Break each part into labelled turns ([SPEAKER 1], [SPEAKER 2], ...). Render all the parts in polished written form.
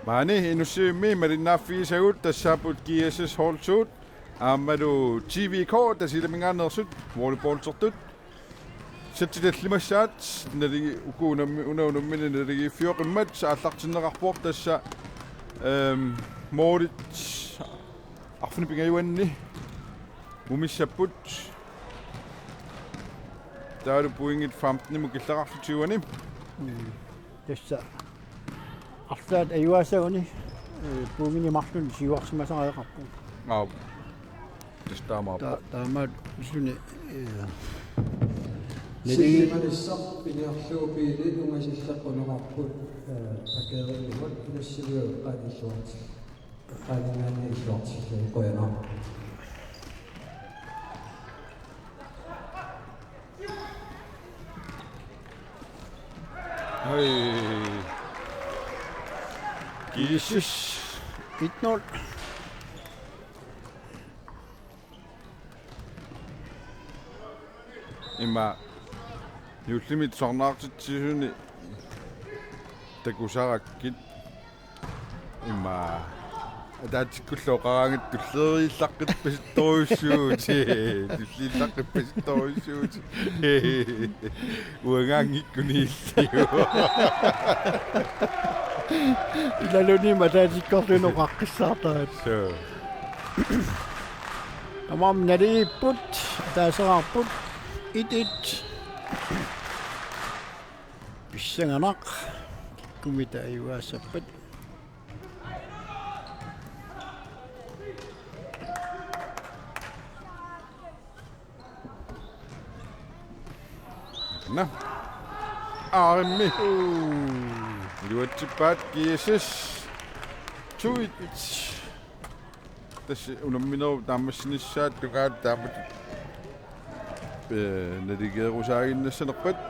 [SPEAKER 1] Mani inusimi marinafi saut tasaput GSS holsut amadu TVK tasilaminganersut volleyballsortut sattillimassaat nali unaunummin nali fioqimmat saallartinneqarpuor tassa moolit arfuni pingayuanni umissapput taalu puingit 15 mukillararlutiuani
[SPEAKER 2] tassa artaat ayuasauni puumini marlun siuarsimasaqaqarpu
[SPEAKER 1] testaama
[SPEAKER 2] taamaat suni
[SPEAKER 3] Simanissaq piniarluupiilit ungasillaqquneqarput akeerilumat inassiliu qaanilluart qaaninaani illuartillu qoyana
[SPEAKER 1] GSS
[SPEAKER 2] 1-0
[SPEAKER 1] imma Jullimit sornaartitsisuni takusarakkit imma ataatsikkulluoqaraangit tulleriillaqqit pasittoruissuuti tullilillaqqit pasittoruissuuti uangaangikkuniilliu
[SPEAKER 2] ilaluni mataatikkorlunoqaqqissaartaat
[SPEAKER 1] so
[SPEAKER 2] tamam naliipput taasaqarput 1-1 pissanganaq kumita ayuassappat
[SPEAKER 1] na armi luatsipaat GSS tuit tässä unamminero taammassinnissaat tukaat taamat naligeerusaaginnassanaqqat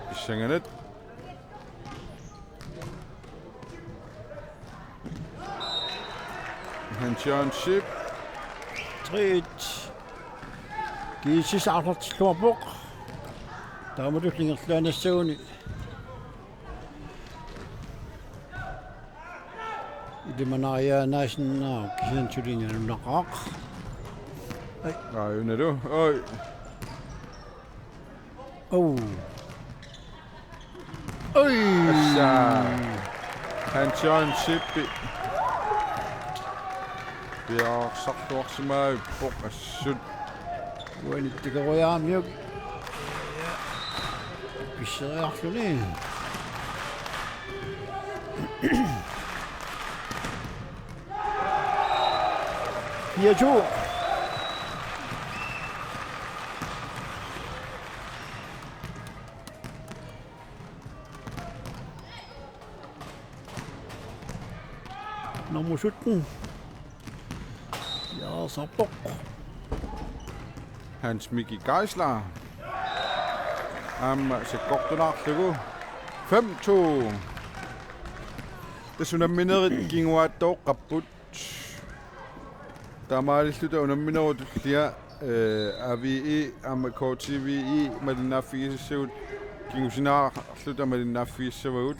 [SPEAKER 1] pissanganat championship
[SPEAKER 2] 3 GSS artartilluarpoq taamatullingerluanassauni ilimanaariaanaassinnaaq kisantulinganunaqaaq
[SPEAKER 1] ayunalu oi
[SPEAKER 2] oi
[SPEAKER 1] assa championship piarsartuarsimaa poq assut
[SPEAKER 2] uanittigeruyaamiuk pisseriarluni 4-2 nummer 17 Jarlsarpoq
[SPEAKER 1] Hans Miki Geisler sekortunarlugu 5-2 tasunamminerit kinguaattoqqapput taamaalilluta unamminerut lia AVI KTVI malinnaaffigissuut kingusinaarluta malinnaaffigissuvagut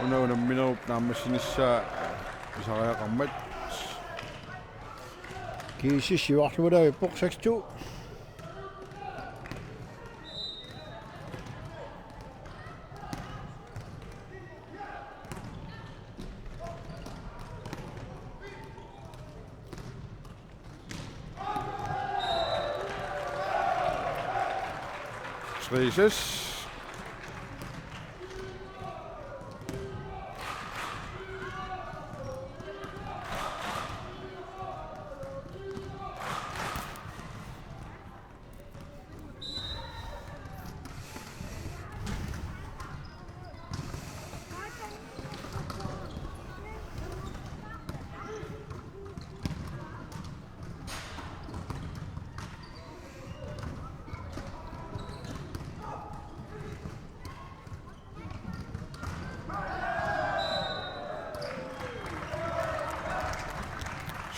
[SPEAKER 1] unamminerup naammassinissaa pisariaqarmat
[SPEAKER 2] GSS juarluulaavipoq 6-2
[SPEAKER 1] Schreeses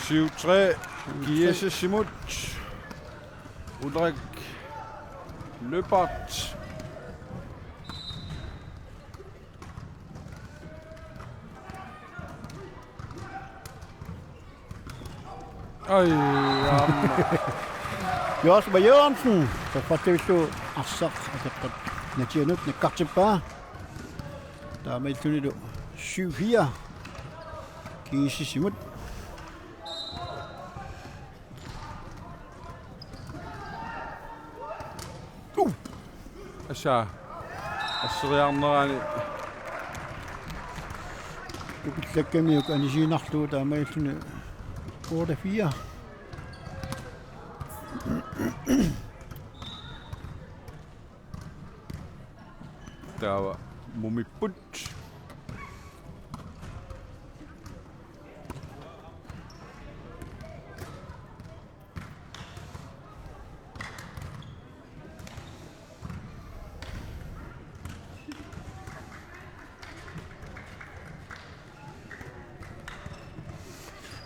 [SPEAKER 1] Syv-tre, GSS Simut, Ulrik Løbert, Ай, аама.
[SPEAKER 2] Joshua Jørgensen, der får det så arsaq ataqat natianut nakkartippa. Der er med tunit 7-4. Kiisisimut.
[SPEAKER 1] Asha. Asseriarnerani.
[SPEAKER 2] Ukitlakamiuk anisiinarlu der er med tunit 8-4.
[SPEAKER 1] Tawa mumiput.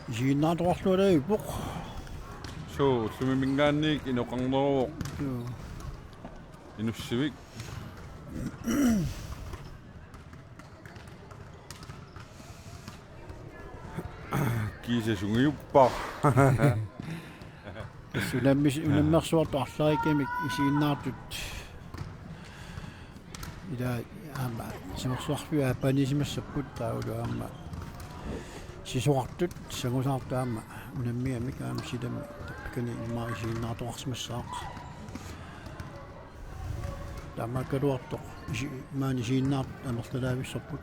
[SPEAKER 2] Isiinnaartorluula ipuq.
[SPEAKER 1] So, sumimingaannik inoqarneruoq inussivik. Kiisasungiuppaq.
[SPEAKER 2] Unammersuartarlaarikamik isiinnaartut. Ida aama simersuarpia panisimassapput tauluaama sisuartut sangusaartaama unammiamik aama silami tappikani imma isiinnaartoqarsimassaaq taamakaluartoq maani isiinnaart amertalaavisserput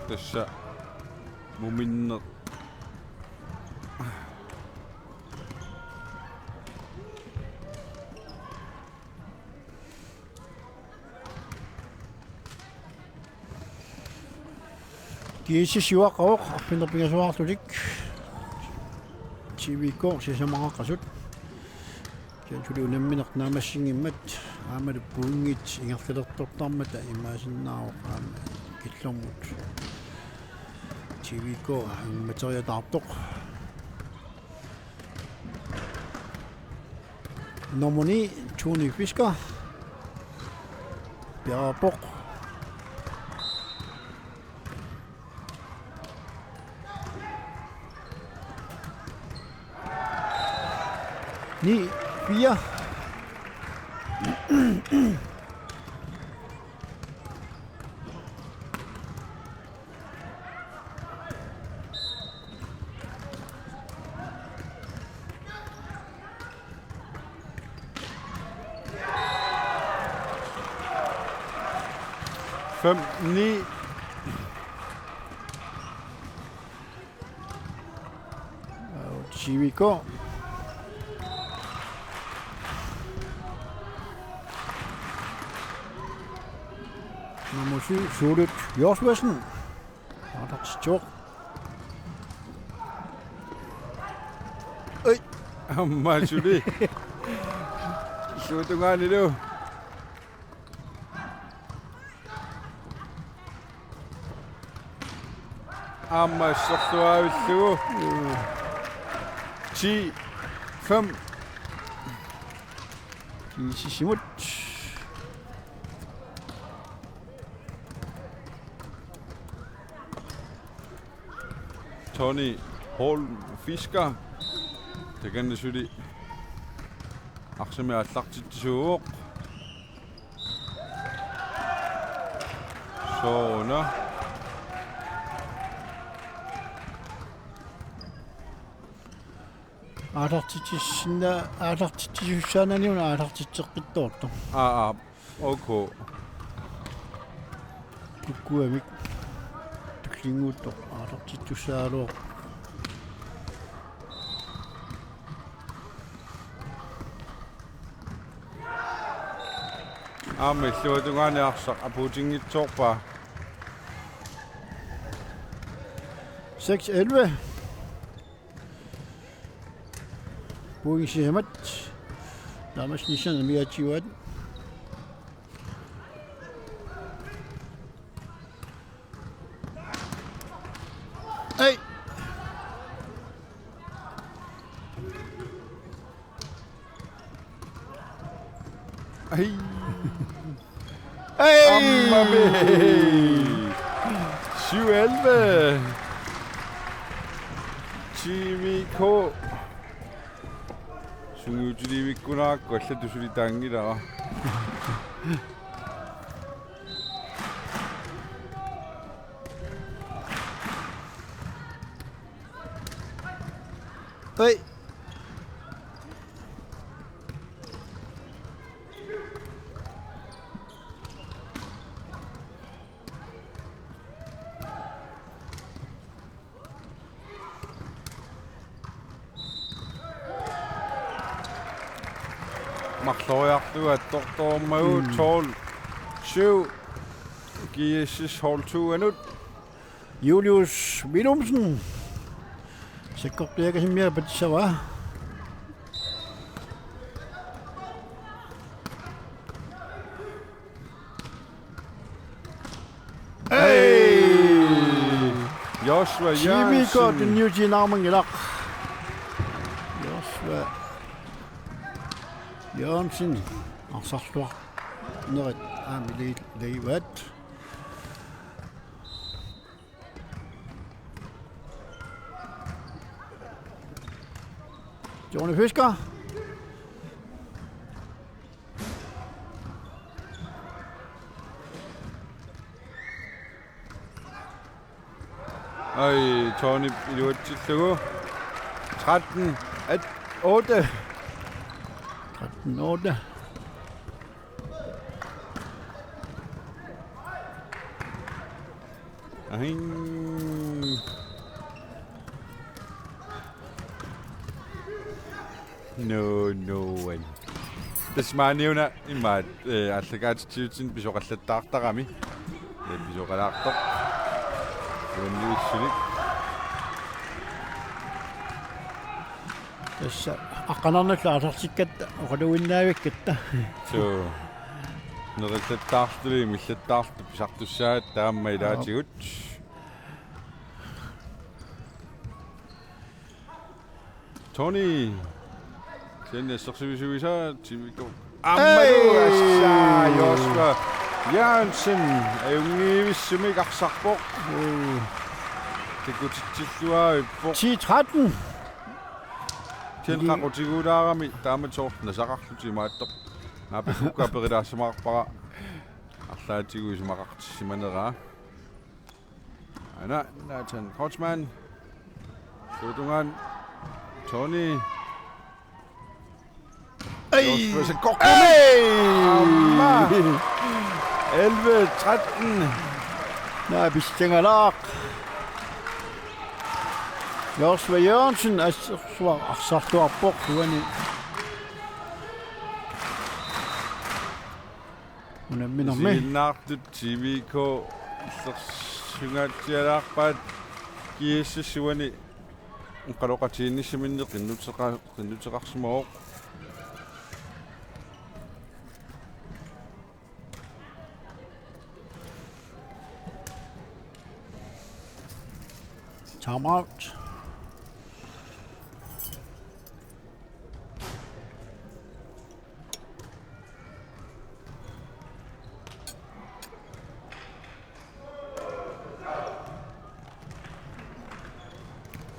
[SPEAKER 1] Tassa muminne.
[SPEAKER 2] Kiisisiuaqaoq arpinerpingasuarlulik TV-ko sisamaqaqqasut kiantuli unamminernaamassingimmat aamalu puungit ingertalertortarmata imaasinnaavoq aama killormut TV-ko materiataartoq nomoni Tony Fisker Bjarpoq ni 4
[SPEAKER 1] 5-9.
[SPEAKER 2] TV-ko nummer 7 Sulit Jorsvesen Artatsjok
[SPEAKER 1] Amma suli. Suutungaani lu. Amma sortuavillugu. 10-5.
[SPEAKER 2] Kiisisimut
[SPEAKER 1] Tony Holm Fisker. Teganne suli. Aqsami allartitsuuq. Soona.
[SPEAKER 2] Artartitsussaananiuna artartitseqqittuartu
[SPEAKER 1] Okay.
[SPEAKER 2] tukkuamik tuklinguuttoq artartitsussaaluoq
[SPEAKER 1] Illuutungaani arsaq apuutingitsoorpa.
[SPEAKER 2] 6-11 Puingsihamat Damas nisan miachiwat Hey
[SPEAKER 1] Hey.
[SPEAKER 2] Hey!
[SPEAKER 1] Amma me. 7-11. Jimmy K. Sungujulivi kunakko allattusuli taangilara.
[SPEAKER 2] Hey!
[SPEAKER 1] Maqloriartuga tortormagu 12-7 gives hold 2 anut.
[SPEAKER 2] Julius Willumsen. Sekkortliaga mere patsawa.
[SPEAKER 1] Hey! Joshua
[SPEAKER 2] Jimmy K.
[SPEAKER 1] Jørgensen.
[SPEAKER 2] den New Zealand armangilak. Joshua Jørgensen. Arsartuar. Neret amili leivat. Johnny Fisker.
[SPEAKER 1] Ej, Tony Iluatitlugu. 13-8.
[SPEAKER 2] 13-8.
[SPEAKER 1] Ej. No. Tasma niuna imma allagaatitiutin pisoqallattaartarami. Pisoqalaartoq. Unissulik.
[SPEAKER 2] Tässä aqanarnallaasarsikkatta oqaluinnaavikkatta.
[SPEAKER 1] So. Nerillattaartuli millattaartu pisartussaat taamma ilaatigut. Tony. Sen sorsuisuisa Timiko. Ammadu assa Joshua Jørgensen ayungivissumik arsarpoq. Tikutitsilluaa ippoq.
[SPEAKER 2] 10-13.
[SPEAKER 1] Tienqaqutiguulaarami taamatorna saqarlutimaattoq. Naapikukkaaperilaassumaarpara арлаатигуисумақартиссиманераа. Ana Nathan Kotsman. Tudungan Tony.
[SPEAKER 2] Hey!
[SPEAKER 1] Hey! 11-13.
[SPEAKER 2] Nej, bistengalak. Joshua Jørgensen arsartuarpoq huani. Unamminermi.
[SPEAKER 1] Sinnaartut TVK illersungaatialaarpaat kiississuani qaloqatiinnissaminne qinnuteqarsumoq.
[SPEAKER 2] Time out.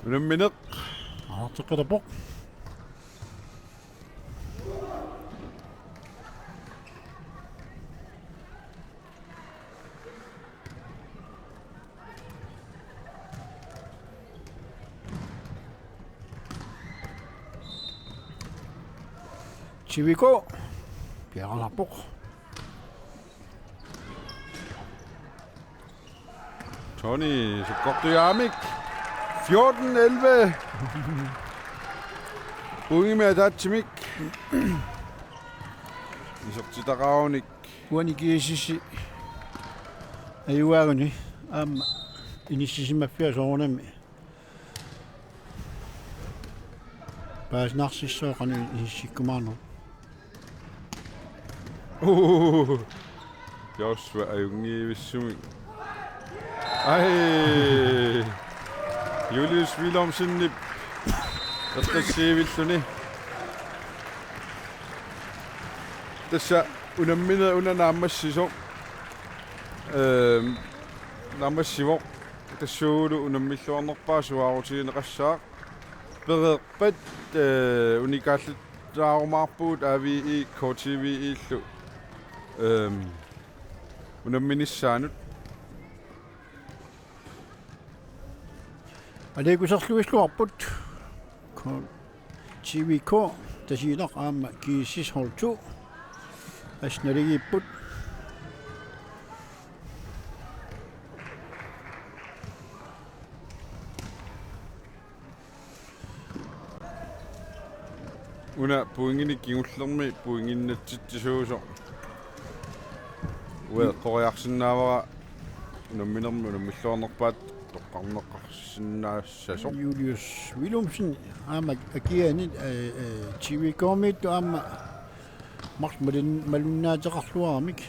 [SPEAKER 1] Unammineq.
[SPEAKER 2] Artiqerpoq. Chiviko. Piaqalarpoq.
[SPEAKER 1] Tony Sukortujaamik 14-11. Uimea tatsimik. Isortitaqarunik.
[SPEAKER 2] Huani kiisisi. Ayuaguni. Amma inissisimaffia soornami. Paasnarsissoqani issikkumaarnu.
[SPEAKER 1] Joshua ayungivissumik. Ай. Julius Willumsen nip. Tassiivilluni. Tassa unammina unanaammassisum naammassivor tassuulu unammilluarnerpaa suarutiineqassaaq pereerpat unikaalluttaarumaarpuut AVI KTV illu unamminissaanut
[SPEAKER 2] алеекусерлуиллуарпут TVK тасиинеқ аама кииссисхорту асналигиппут
[SPEAKER 1] una puingini kingullermi puinginnatsitsisuuso uа qoriarsinnaavara unamminermi unamilluarnerpaat toqqarneqqarsinnaassasor
[SPEAKER 2] Julius Willumsen aama akianit TVK-mit aama mars malunnaatеқарлуармик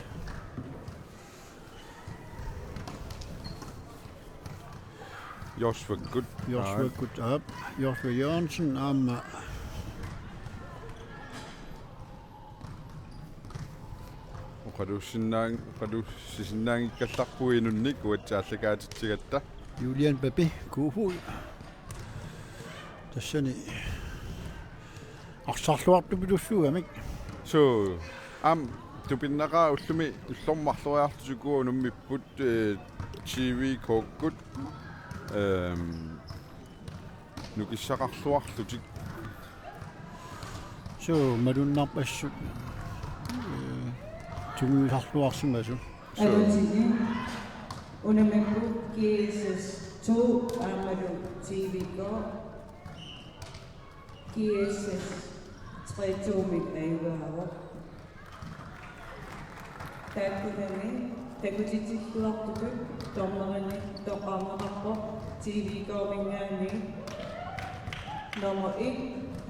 [SPEAKER 1] Joshua Good
[SPEAKER 2] Joshua Jørgensen aama
[SPEAKER 1] qadussisinnaangikkallarpuinunnik uatsaallakaatitsigatta
[SPEAKER 2] Julian Babi kuuhul tassani арсарлуартупилуссуамик
[SPEAKER 1] so tupinnaqa ullumi ullormarloriartusukua unummipput TV kokkut nukissaqarluarlutik
[SPEAKER 2] so malunnarpassut tumuusarluarsimasu
[SPEAKER 4] Alutini, unamekku KSS 2 amalu TVK, KSS 3 mit ayuhava. Takkunami, takutitikkuartuku, tommarani, toqaamaqarpo, TVK mingaani, nummer 1,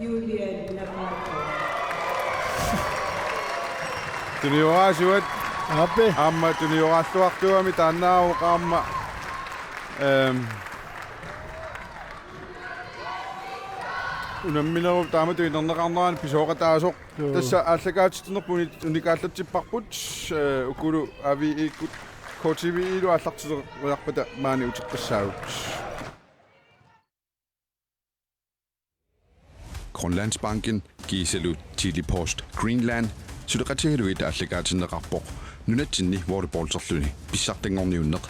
[SPEAKER 4] Julia Napato.
[SPEAKER 1] tuniorasuat
[SPEAKER 2] ape
[SPEAKER 1] amma tunioralluartuami taannaaru qaamma unammineru taamatu inerneqarneraan pisooqataasoq tassa ааллагаатитнерпуни уникааллатсиппарпут укулу AVI-кут KTV-илу ааллартилериарпата маани утеққассаагут
[SPEAKER 5] Grønlandsbanken giselut tidlig post Greenland sudeqatigaluit ааллагаатиннеқарпоқ нунатсинни воорипоолсерлүни писсартангорниуннеқ